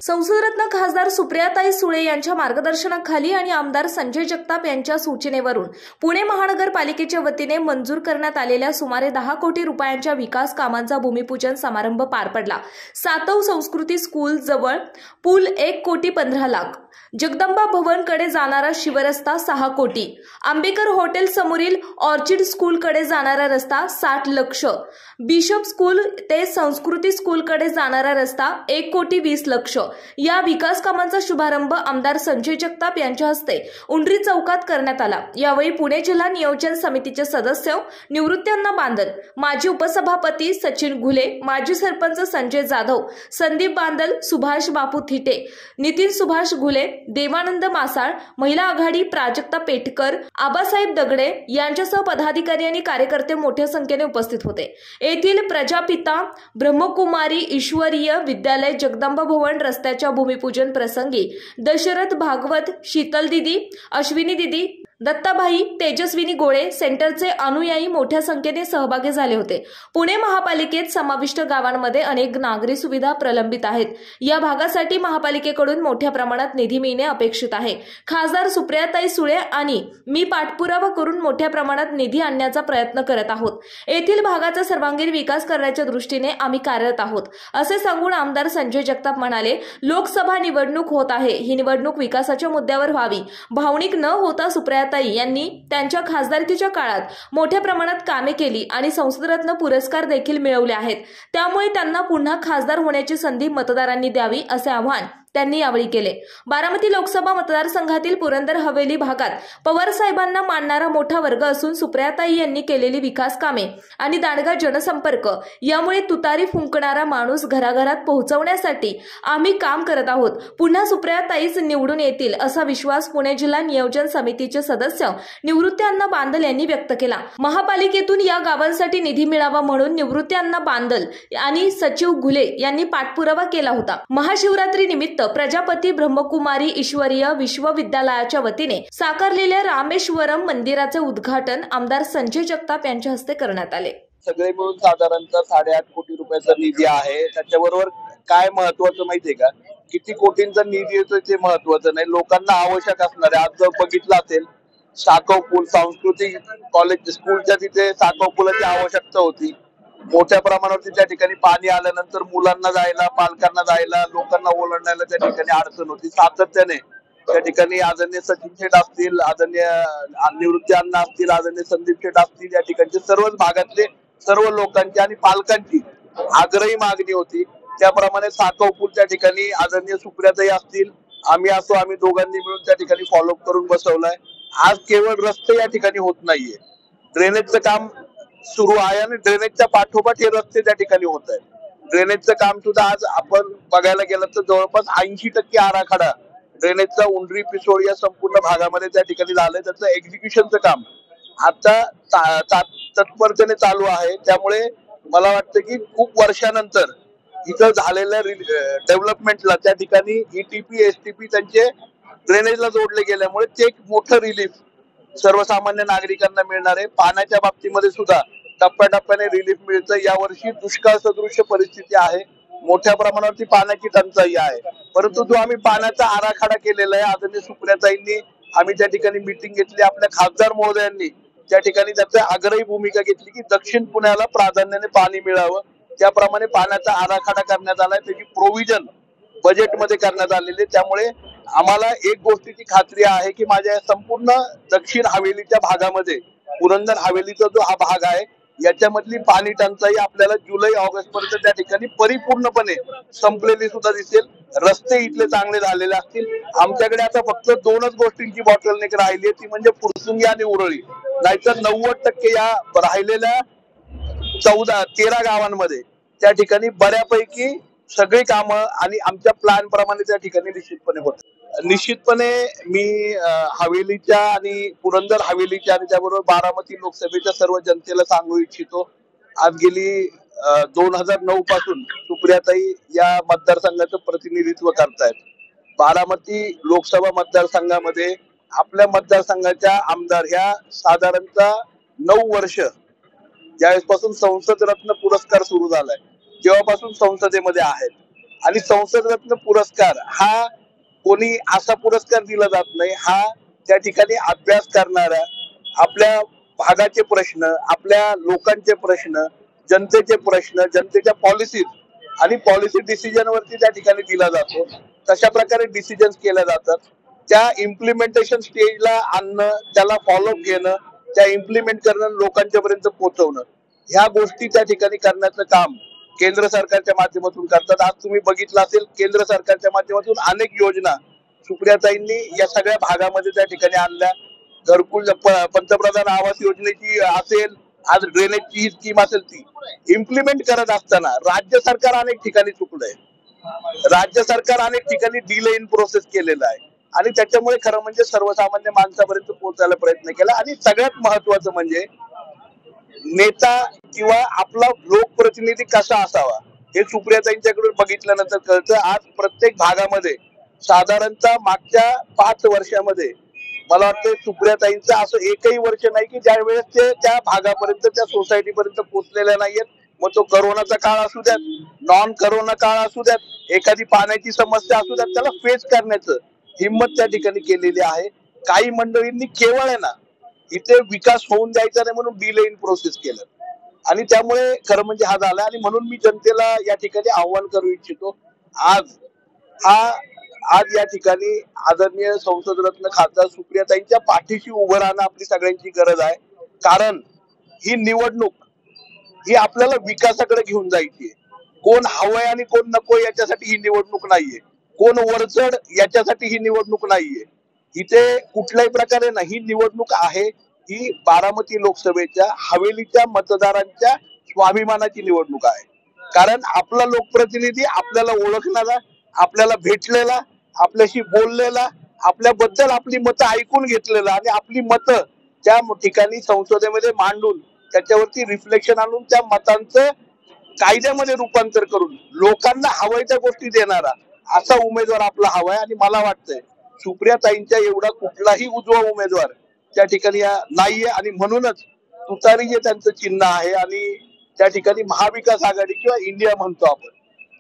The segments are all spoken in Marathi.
संसदरत्न खासदार सुप्रियाताई सुळे यांच्या मार्गदर्शनाखाली आणि आमदार संजय जगताप यांच्या सूचनेवरून पुणे महानगरपालिकेच्या वतीने मंजूर करण्यात आलेल्या सुमारे 10 कोटी रुपयांच्या विकास कामांचा भूमिपूजन समारंभ पार पडला। सातव संस्कृती स्कूल जवळ पूल 1,15,00,000, जगदंबा भवन कडे जाणारा शिवरस्ता 6 कोटी, आंबेकर हॉटेल समोरील ऑर्चिड स्कूल कडे जाणारा रस्ता 60 लक्ष, बिशप स्कूल ते संस्कृती स्कूल कडे जाणारा रस्ता 1,20,00,000 या विकास कामांचा शुभारंभ आमदार संजय जगताप यांच्या हस्ते उंडरी चौकात करण्यात आला। यावेळी पुणे जिल्हा नियोजन समितीचे सदस्य निवृत्त्यांना बांदल, माजी उपसभापती सचिन घुले, माजी सरपंच संजय जाधव, संदीप बांदल, सुभाष बापू थिटे, नितीन सुभाष घुले, देवानंद मासाळ, महिला आघाडी प्राजक्ता पेटकर, आबासाहेब दगडे यांच्यासह पदाधिकारी आणि कार्यकर्ते मोठ्या संख्येने उपस्थित होते। येथील प्रजापिता ब्रह्मकुमारी ईश्वरीय विद्यालय जगदंबा भवन रस्त्याच्या भूमिपूजन प्रसंगी दशरथ भागवत, शीतल दिदी, अश्विनी दिदी, दत्ताभाई, तेजस्विनी गोळे सेंटरचे अनुयायी मोठ्या संख्येने सहभागी झाले होते। पुणे महापालिकेत समाविष्ट गावांमध्ये अनेक नागरी सुविधा प्रलंबित आहेत। या भागासाठी महापालिकेकडून मोठ्या प्रमाणात निधी मिळणे अपेक्षित आहे। खासदार सुप्रियाताई सुळे आणि मी पाठपुरावा करून मोठ्या प्रमाणात निधी आणण्याचा प्रयत्न करत आहोत। येथील भागाचा सर्वांगीण विकास करण्याच्या दृष्टीने आम्ही कार्यरत आहोत, असे सांगून आमदार संजय जगताप म्हणाले, लोकसभा निवडणूक होत आहे, ही निवडणूक विकासाच्या मुद्द्यावर व्हावी। भावनिक न होता सुप्रिया ताई यांनी त्यांच्या खासदारकीच्या काळात मोठ्या प्रमाणात कामे केली आणि संसदरत्न पुरस्कार देखील मिळवले आहेत। त्यामुळे त्यांना पुन्हा खासदार होण्याची संधी मतदारांनी द्यावी असे आवाहन त्यांनी यावेळी केले। बारामती लोकसभा मतदारसंघातील पुरंदर हवेली भागात पवार साहेबांना मानणारा मोठा वर्ग असून सुप्रियाताई यांनी केलेली विकास कामे आणि दांडगा जनसंपर्क यामुळे तुतारी फुंकणारा माणूस घराघरात पोहोचवण्यासाठी आम्ही काम करत आहोत। पुन्हा सुप्रियाताईच निवडून येतील असा विश्वास पुणे जिल्हा नियोजन समितीचे सदस्य निवृत्त्यांना बांदल यांनी व्यक्त केला। महापालिकेतून या गावांसाठी निधी मिळावा म्हणून निवृत्त्यांना बांदल आणि सचिव घुले यांनी पाठपुरावा केला होता। महाशिवरात्री निमित्त प्रजापती ब्रह्मकुमारी ईश्वरीय विश्वविद्यालयाच्या वतीने साकारलेल्या रामेश्वरम मंदिराचे उद्घाटन आमदार संजय जगताप यांच्या हस्ते करण्यात आले। सगळे मिळून साधारणतः 8.5 कोटी रुपयाचा निधी आहे। त्याच्याबरोबर काय महत्त्वाचं माहितीये का, किती कोटींचा निधी येतो ते महत्त्वाचं नाही, लोकांना आवश्यक असणार आहे। आज जर बघितलं असेल साकव पूल सांस्कृतिक कॉलेज स्कूलच्या तिथे साकव पुलाची आवश्यकता होती। मोठ्या प्रमाणावरती त्या ठिकाणी पाणी आल्यानंतर मुलांना जायला, पालकांना जायला, लोकांना ओलांडायला त्या ठिकाणी अडचण होती। सातत्याने त्या ठिकाणी आदरणीय सचिन शेठ असतील, आदरणीय निवृत्ती अण्णा असतील, आदरणीय संदीप शेठ असतील, या ठिकाणचे सर्वच भागातले सर्व लोकांची आणि पालकांची आग्रही मागणी होती। त्याप्रमाणे साकव पूल त्या ठिकाणी आदरणीय सुप्रियाताई असतील, आम्ही असो, आम्ही दोघांनी मिळून त्या ठिकाणी फॉलोअप करून बसवलाय। आज केवळ रस्ते या ठिकाणी होत नाहीये, ड्रेनेजचं काम सुरू आहे आणि ड्रेनेजच्या पाठोपाठ हे रस्ते त्या ठिकाणी होत आहे। ड्रेनेजचं काम सुद्धा आज आपण बघायला गेलं तर जवळपास 80% आराखडा ड्रेनेजचा उंडरी पिसोड या संपूर्ण भागामध्ये त्या ठिकाणी झालंय। त्याचं एक्झिक्युशनचं काम आता तत्परतेने चालू आहे। त्यामुळे मला वाटतं की खूप वर्षानंतर इथं झालेल्या डेव्हलपमेंटला त्या ठिकाणी ETP STP त्यांचे ड्रेनेजला जोडले गेल्यामुळे ते एक मोठं रिलीफ सर्वसामान्य नागरिकांना मिळणार आहे। पाण्याच्या बाबतीमध्ये सुद्धा टप्प्याटप्प्याने रिलीफ मिळतं। यावर्षी दुष्काळ सदृश्य परिस्थिती आहे, मोठ्या प्रमाणावरती पाण्याची टंचाई आहे, परंतु जो आम्ही पाण्याचा आराखडा केलेला आहे आदरणीय सुप्रियाताईंनी आम्ही त्या ठिकाणी मीटिंग घेतली, आपल्या खासदार महोदयांनी त्या ठिकाणी त्याची आग्रही भूमिका घेतली की दक्षिण पुण्याला प्राधान्याने पाणी मिळावं। त्याप्रमाणे पाण्याचा आराखडा करण्यात आलाय, त्याची प्रोव्हिजन बजेटमध्ये करण्यात आलेली। त्यामुळे आम्हाला एक गोष्टीची खात्री आहे की माझ्या संपूर्ण दक्षिण हवेलीच्या भागामध्ये पुरंदर हवेलीचा जो हा भाग आहे याच्यामधली पाणी टंचाई आपल्याला जुलै ऑगस्ट पर्यंत त्या ठिकाणी परिपूर्णपणे संपलेली सुद्धा दिसेल। रस्ते इथले चांगले झालेले असतील। आमच्याकडे आता फक्त 2च गोष्टींची बॉटलनेक राहिली आहे, ती म्हणजे फुरसुंगी आणि उरळी, नाहीतर 90% या राहिलेल्या 13 गावांमध्ये त्या ठिकाणी बऱ्यापैकी सगळी कामं आणि आमच्या प्लॅन प्रमाणे त्या ठिकाणी निश्चितपणे होत। निश्चितपणे मी हवेलीच्या आणि पुरंदर हवेलीच्या आणि त्याबरोबर बारामती लोकसभेच्या सर्व जनतेला सांगू इच्छितो, आज गेली 2009 पासून सुप्रियाताई या मतदारसंघाचं प्रतिनिधित्व करतायत। बारामती लोकसभा मतदारसंघामध्ये आपल्या मतदारसंघाच्या आमदार ह्या साधारणतः 9 वर्ष ज्यावेळेसपासून संसद रत्न पुरस्कार सुरू झालाय तेव्हापासून संसदेमध्ये आहेत। आणि संसद रत्न पुरस्कार हा कोणी असा पुरस्कार दिला जात नाही, हा त्या ठिकाणी अभ्यास करणाऱ्या, आपल्या भागाचे प्रश्न, आपल्या लोकांचे प्रश्न, जनतेचे प्रश्न, जनतेच्या पॉलिसी आणि पॉलिसी डिसिजन वरती त्या ठिकाणी दिला जातो. तशा प्रकारे डिसिजन केल्या जातात. त्या इम्प्लिमेंटेशन स्टेजला आणणं, त्याला फॉलोअप घेणं, त्या इम्प्लिमेंट करणं, लोकांच्या पर्यंत पोहोचवणं, ह्या गोष्टी त्या ठिकाणी करण्याचं काम केंद्र सरकारच्या माध्यमातून करतात. आज तुम्ही बघितलं असेल, केंद्र सरकारच्या माध्यमातून अनेक योजना सुप्रियाताईंनी या सगळ्या भागामध्ये त्या ठिकाणी आणल्या. घरकुल, पंतप्रधान आवास योजनेची असेल, आज ड्रेनेजची ही स्कीम असेल, ती इम्प्लिमेंट करत असताना राज्य सरकार अनेक ठिकाणी चुकलंय. राज्य सरकार अनेक ठिकाणी डिले इन प्रोसेस केलेलं आहे आणि त्याच्यामुळे खरं म्हणजे सर्वसामान्य माणसापर्यंत पोहोचायला प्रयत्न केला. आणि सगळ्यात महत्वाचं म्हणजे नेता किंवा आपला लोकप्रतिनिधी कसा असावा हे सुप्रियाताईंच्याकडून बघितल्यानंतर कळतं. आज प्रत्येक भागामध्ये साधारणतः मागच्या 5 वर्षामध्ये मला वाटतं सुप्रियाताईंचं असं एकही वर्ष नाही की ज्या वेळेस ते त्या भागापर्यंत, त्या सोसायटी पर्यंत पोहोचलेल्या नाहीयेत. मग तो करोनाचा काळ असू द्यात, नॉन करोना काळ असू द्यात, एखादी पाण्याची समस्या असू द्यात, त्याला फेस करण्याचं हिंमत त्या ठिकाणी केलेली आहे. काही मंडळींनी केवळ आहे ना इथे विकास होऊन द्यायचा नाही म्हणून डिले इन प्रोसेस केलं आणि त्यामुळे खरं म्हणजे हा झाला. आणि म्हणून मी जनतेला या ठिकाणी आव्हान करू इच्छितो, आज या ठिकाणी आदरणीय संसद रत्न खासदार सुप्रियाताईंच्या पाठीशी उभं राहणं आपली सगळ्यांची गरज आहे. कारण ही निवडणूक ही आपल्याला विकासाकडे घेऊन जायची आहे. कोण हवंय आणि कोण नको याच्यासाठी ही निवडणूक नाहीये, कोण वरचढ याच्यासाठी ही निवडणूक नाहीये. इथे कुठल्याही प्रकारे नाही, ही निवडणूक आहे ही बारामती लोकसभेच्या हवेलीच्या मतदारांच्या स्वाभिमानाची निवडणूक आहे. कारण आपला लोकप्रतिनिधी आपल्याला ओळखणारा, आपल्याला भेटलेला, आपल्याशी बोललेला, आपल्याबद्दल आपली मतं ऐकून घेतलेला आणि आपली मतं त्या ठिकाणी संसदेमध्ये मांडून त्याच्यावरती रिफ्लेक्शन आणून त्या मतांचं कायद्यामध्ये रूपांतर करून लोकांना हवंय त्या गोष्टी देणारा असा उमेदवार आपला हवाय. आणि मला वाटतंय सुप्रियाताईंच्या एवढा कुठलाही उजवा उमेदवार त्या ठिकाणी नाहीये आणि म्हणूनच तुतारी हे त्यांचं चिन्ह आहे आणि त्या ठिकाणी महाविकास आघाडी किंवा इंडिया म्हणतो आपण.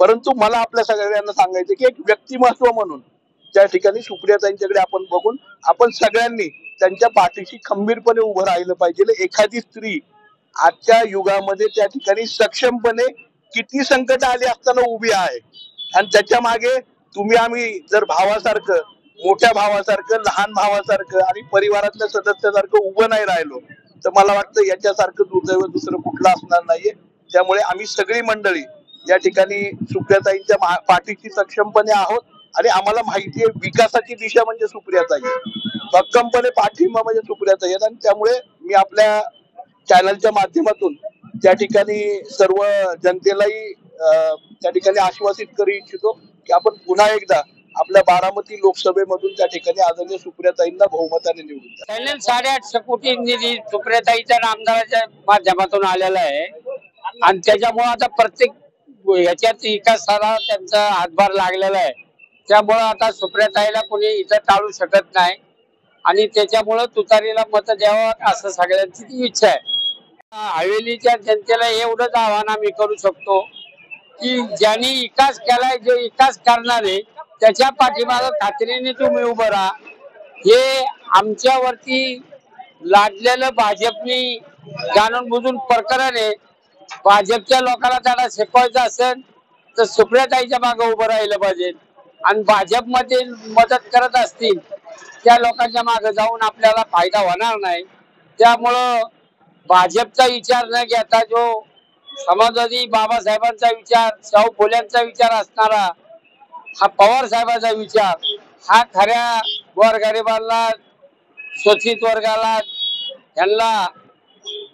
परंतु मला आपल्या सगळ्यांना सांगायचं की एक व्यक्तिमत्व म्हणून त्या ठिकाणी सुप्रियाताईंच्याकडे आपण बघून आपण सगळ्यांनी त्यांच्या पाठीशी खंबीरपणे उभं राहिलं पाहिजे. एखादी स्त्री आजच्या युगामध्ये त्या ठिकाणी सक्षमपणे किती संकट आली असताना उभी आहे आणि त्याच्या मागे तुम्ही आम्ही जर भावासारखं, मोठ्या भावासारखं, लहान भावासारखं आणि परिवारातल्या सदस्यासारखं उभं नाही राहिलो तर मला वाटतं याच्यासारखं दुर्दैव दुसरं कुठलं असणार नाहीये. त्यामुळे आम्ही सगळी मंडळी या ठिकाणी सुप्रियाताईंच्या पाठीशी सक्षमपणे आहोत आणि आम्हाला माहिती आहे विकासाची दिशा म्हणजे सुप्रियाताई आहे, भक्कमपणे पाठिंबा म्हणजे सुप्रियाताई आहेत. आणि त्यामुळे मी आपल्या चॅनलच्या माध्यमातून त्या ठिकाणी सर्व जनतेलाही त्या ठिकाणी आश्वासित करू इच्छितो की आपण पुन्हा एकदा आपल्या बारामती लोकसभेमधून त्या ठिकाणी आदरणीय सुप्रियाताईंना बहुमताने निवडून द्या. 850 कोटी निधी सुप्रियाताईच्या आमदाराच्या माध्यमातून आलेला आहे आणि त्याच्यामुळे आता प्रत्येक ह्याच्यात विकासाला त्यांचा हातभार लागलेला आहे. त्यामुळे आता सुप्रियाताईला कोणी इथं टाळू शकत नाही आणि त्याच्यामुळे तुतारीला मत द्यावं असं सगळ्यांची इच्छा आहे. हवेलीच्या जनतेला एवढंच आव्हान आम्ही करू शकतो की ज्यांनी विकास केलाय, जे विकास करणारे त्याच्या पाठीमागे खात्रीने तुम्ही उभं राहा. हे आमच्यावरती लादलेलं भाजपनी जाणून बुजून प्रकरण आहे. भाजपच्या लोकांना त्याला शिकवायचं असेल तर सुप्रियाताईच्या मागे उभं राहिलं पाहिजे आणि भाजपमध्ये मदत करत असतील त्या लोकांच्या मागे जाऊन आपल्याला फायदा होणार नाही. त्यामुळं भाजपचा विचार न घेता जो समाजवादी बाबासाहेबांचा विचार, शाहू फुल्यांचा विचार असणारा हा पवार साहेबांचा विचार, हा खऱ्या गोरगरिबांना, शोषित वर्गाला यांना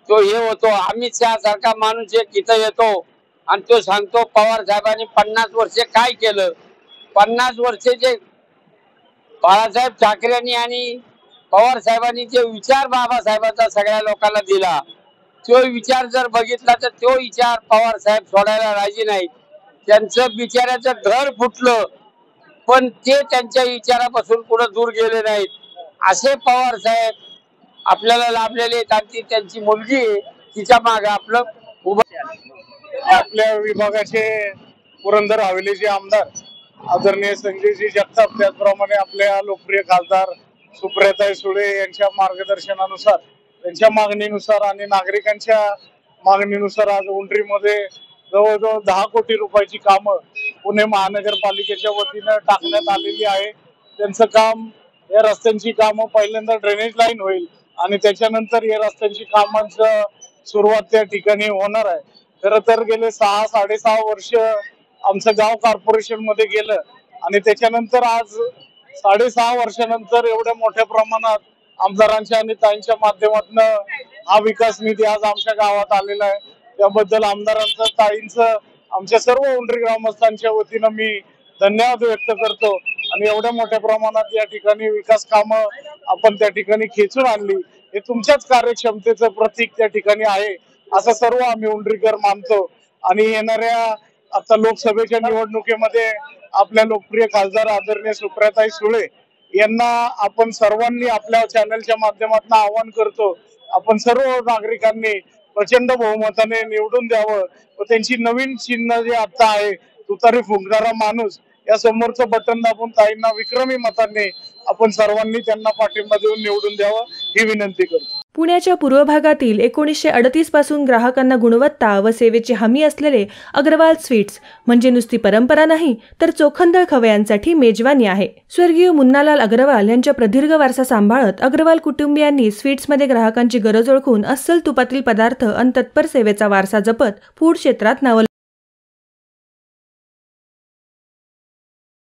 तो हे होतो. अमित शहा सारखा माणूस एक इथं येतो आणि तो सांगतो पवार साहेबांनी 50 वर्षे काय केलं. 50 वर्षे जे बाळासाहेब ठाकरेंनी आणि पवार साहेबांनी जे विचार बाबासाहेबांचा सगळ्या लोकांना दिला, तो विचार जर बघितला तर तो विचार पवार साहेब सोडायला राजी नाहीत. त्यांचं बिचाऱ्याचं घर फुटलं पण ते त्यांच्या विचारापासून पुढे दूर गेले नाहीत. असे पवार साहेब आपल्याला लाभलेले आहेत आणि त्यांची मुलगी तिच्या मागे आपलं उभं. आपल्या विभागाचे पुरंदर हवेलीचे आमदार आदरणीय संजयजी जगताप, त्याचप्रमाणे आपल्या लोकप्रिय खासदार सुप्रियाताई सुळे यांच्या मार्गदर्शनानुसार, त्यांच्या मागणीनुसार आणि नागरिकांच्या मागणीनुसार आज उंडरीमध्ये जवळजवळ 10 कोटी रुपयाची कामं पुणे महानगरपालिकेच्या वतीनं टाकण्यात आलेली आहे. त्यांचं काम, या रस्त्यांची कामं पहिल्यांदा ड्रेनेज लाईन होईल आणि त्याच्यानंतर या रस्त्यांची कामांचं सुरुवात त्या ठिकाणी होणार आहे. खरं तर गेले 6-6.5 वर्ष आमचं गाव कॉर्पोरेशन मध्ये गेलं आणि त्याच्यानंतर आज 6.5 वर्षानंतर एवढ्या मोठ्या प्रमाणात आमदारांच्या आणि ताईंच्या माध्यमातून हा विकास निधी आज आमच्या गावात आलेला आहे. त्याबद्दल आमदारांचं, ताईंचं, आमच्या सर्व उंडरी ग्रामस्थांच्या वतीनं मी धन्यवाद व्यक्त करतो. आणि एवढ्या मोठ्या प्रमाणात या ठिकाणी विकास कामं आपण त्या ठिकाणी खेचून आणली, हे तुमच्याच कार्यक्षमतेचं प्रतीक त्या ठिकाणी आहे असं सर्व आम्ही उंडरीकर मानतो. आणि येणाऱ्या आता लोकसभेच्या निवडणुकीमध्ये आपल्या लोकप्रिय खासदार आदरणीय सुप्रियाताई सुळे यांना आपण सर्वांनी आपल्या चॅनलच्या माध्यमातून आवाहन करतो, आपण सर्व नागरिकांनी प्रचंड बहुमताने निवडून द्यावं व त्यांची नवीन चिन्ह जे आता आहे, तुतारी फुंकणारा माणूस, या समोरचं बटन दाबून ताईंना विक्रमी मतांनी आपण सर्वांनी त्यांना पाठिंबा देऊन निवडून द्यावं ही विनंती करतो. पुण्याच्या पूर्व भागातील 1938 पासून ग्राहकांना गुणवत्ता व सेवेची हमी असलेले अग्रवाल स्वीट्स म्हणजे नुसती परंपरा नाही तर चोखंदळ खवयांसाठी मेजवानी आहे. स्वर्गीय मुन्नालाल अग्रवाल यांच्या प्रदीर्घ वारसा सांभाळत अग्रवाल कुटुंबियांनी स्वीट्समध्ये ग्राहकांची गरज ओळखून अस्सल तुपातील पदार्थ आणि तत्पर सेवेचा वारसा जपत फूड क्षेत्रात नाव